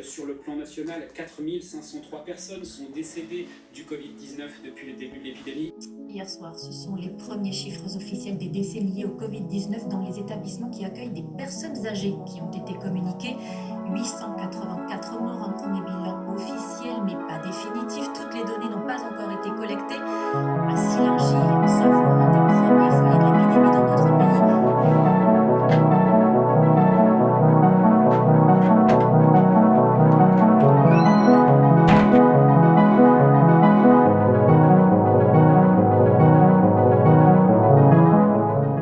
Sur le plan national, 4503 personnes sont décédées du Covid-19 depuis le début de l'épidémie. Hier soir, ce sont les premiers chiffres officiels des décès liés au Covid-19 dans les établissements qui accueillent des personnes âgées qui ont été communiqués. 884 morts, un premier bilan officiel mais pas définitif. Toutes les données n'ont pas encore été collectées. À Sillingy, en Savoie, un des premiers foyers de l'épidémie dans notre pays.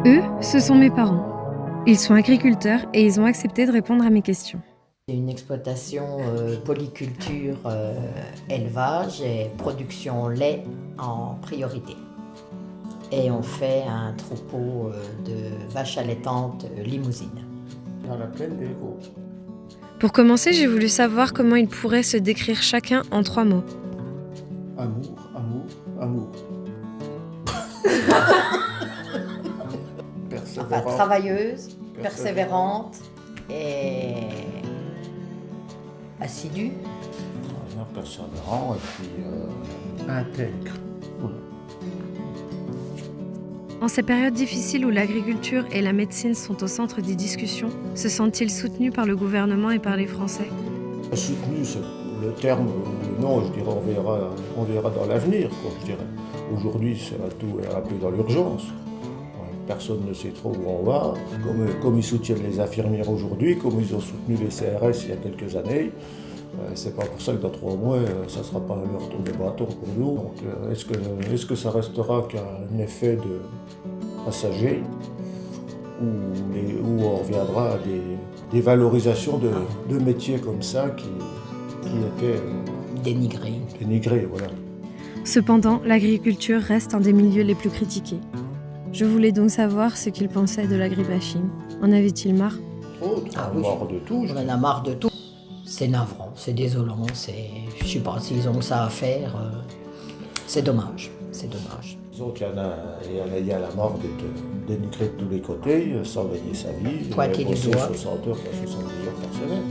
Eux, ce sont mes parents. Ils sont agriculteurs et ils ont accepté de répondre à mes questions. C'est une exploitation polyculture, élevage et production lait en priorité. Et on fait un troupeau de vaches allaitantes limousines. Dans la plaine des Vosges. Pour commencer, j'ai voulu savoir comment ils pourraient se décrire chacun en 3 mots. Amour, amour, amour. Enfin, travailleuse, persévérante et assidue. Persévérant et puis intègre. Voilà. En ces périodes difficiles où l'agriculture et la médecine sont au centre des discussions, se sentent-ils soutenus par le gouvernement et par les Français ? Soutenu, c'est le terme, non, je dirais on verra dans l'avenir, quoi, je dirais. Aujourd'hui, tout est un peu dans l'urgence. Personne ne sait trop où on va. Comme ils soutiennent les infirmières aujourd'hui, comme ils ont soutenu les CRS il y a quelques années, c'est pas pour ça que dans 3 mois, ça ne sera pas leur tour de bâton pour nous. Donc, est-ce que ça restera qu'un effet de passager ou on reviendra à des valorisations de métiers comme ça qui étaient dénigrés, voilà. Cependant, l'agriculture reste un des milieux les plus critiqués. Je voulais donc savoir ce qu'ils pensaient de l'agribashing. En avaient-ils marre ? Marre de tout. On en a marre de tout. C'est navrant, c'est désolant, je ne sais pas s'ils ont ça à faire. C'est dommage, c'est dommage. Donc il y a la mort d'être dénigré de tous les côtés, sans gagner sa vie. Pointer du doigt. 60 heures, 70 heures par semaine.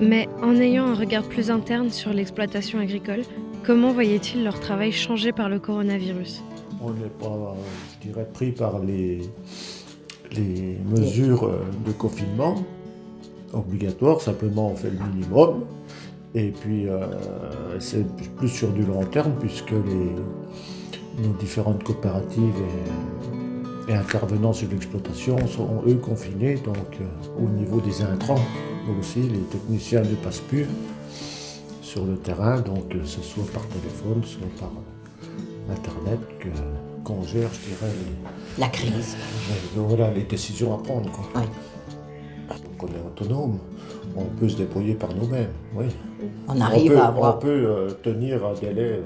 Mais en ayant un regard plus interne sur l'exploitation agricole, comment voyaient-ils leur travail changé par le coronavirus ? On n'est pas, je dirais, pris par les mesures de confinement obligatoires, simplement on fait le minimum. Et puis c'est plus sur du long terme puisque nos différentes coopératives et intervenants sur l'exploitation sont eux confinés, donc au niveau des intrants, nous aussi les techniciens ne passent plus sur le terrain, donc que ce soit par téléphone, soit par Internet, qu'on gère, je dirais, la crise. Voilà, les décisions à prendre, quoi. Oui. Donc on est autonome, on peut se débrouiller par nous-mêmes, oui. On arrive à avoir... On peut tenir un délai,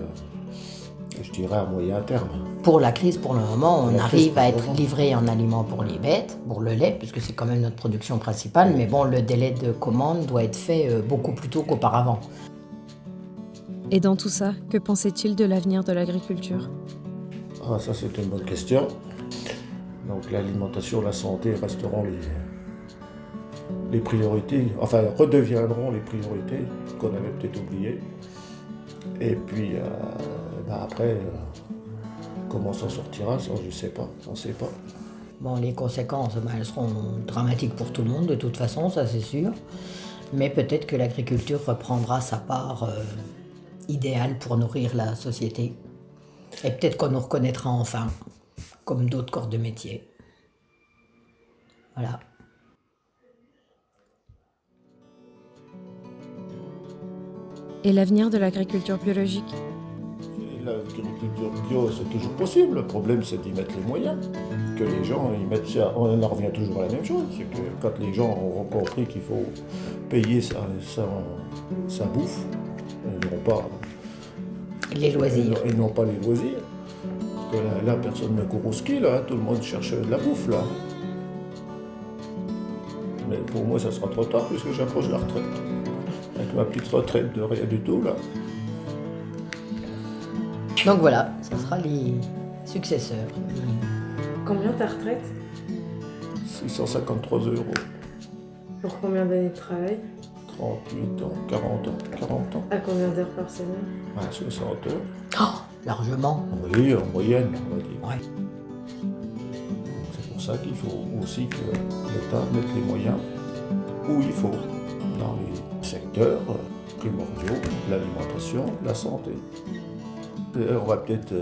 je dirais, à moyen terme. Pour la crise, pour le moment, on arrive à être livré en aliments pour les bêtes, pour le lait, puisque c'est quand même notre production principale, mais bon, le délai de commande doit être fait beaucoup plus tôt qu'auparavant. Et dans tout ça, que pensait-il de l'avenir de l'agriculture ? Ah, ça c'est une bonne question. Donc l'alimentation, la santé resteront les priorités, enfin redeviendront les priorités qu'on avait peut-être oubliées. Et puis après, comment s'en sortira, ça je ne sais pas, on ne sait pas. Bon, les conséquences, elles seront dramatiques pour tout le monde de toute façon, ça c'est sûr. Mais peut-être que l'agriculture reprendra sa part idéale pour nourrir la société. Et peut-être qu'on nous reconnaîtra enfin, comme d'autres corps de métier. Voilà. Et l'avenir de l'agriculture biologique ? L'agriculture bio, c'est toujours possible. Le problème, c'est d'y mettre les moyens. Que les gens y mettent ça. On en revient toujours à la même chose. C'est que quand les gens auront compris qu'il faut payer sa bouffe, ils n'auront pas les loisirs. Ils n'ont pas les loisirs. Parce que là, personne ne court au ski, là. Tout le monde cherche de la bouffe, là. Mais pour moi, ça sera trop tard puisque j'approche la retraite. Avec ma petite retraite de rien du tout, là. Donc voilà, ça sera les successeurs. Combien ta retraite ? 653 €. Pour combien d'années de travail ? 38 ans, 40 ans, 40 ans. À combien d'heures par semaine? À 60 heures. Oh, largement. Oui, en moyenne, on va dire. Ouais. C'est pour ça qu'il faut aussi que l'État mette les moyens où il faut, dans les secteurs primordiaux, l'alimentation, la santé. On va peut-être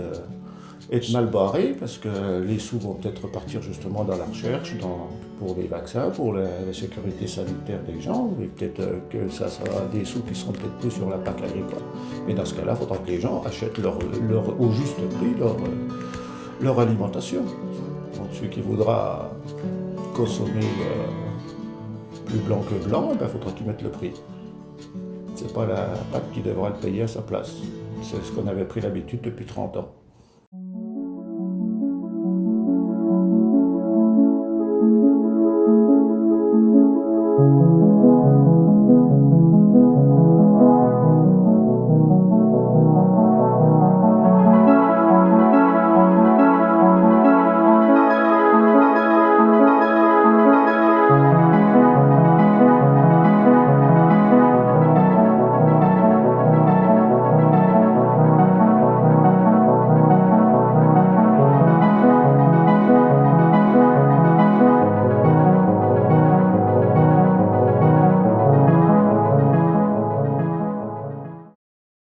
être mal barré parce que les sous vont peut-être partir justement dans la recherche, pour les vaccins, pour la sécurité sanitaire des gens, et peut-être que ça sera des sous qui seront peut-être plus sur la PAC agricole. Mais dans ce cas-là, il faudra que les gens achètent au juste prix leur alimentation. Donc celui qui voudra consommer plus blanc que blanc, il faudra qu'il mette le prix. C'est pas la PAC qui devra le payer à sa place. C'est ce qu'on avait pris l'habitude depuis 30 ans.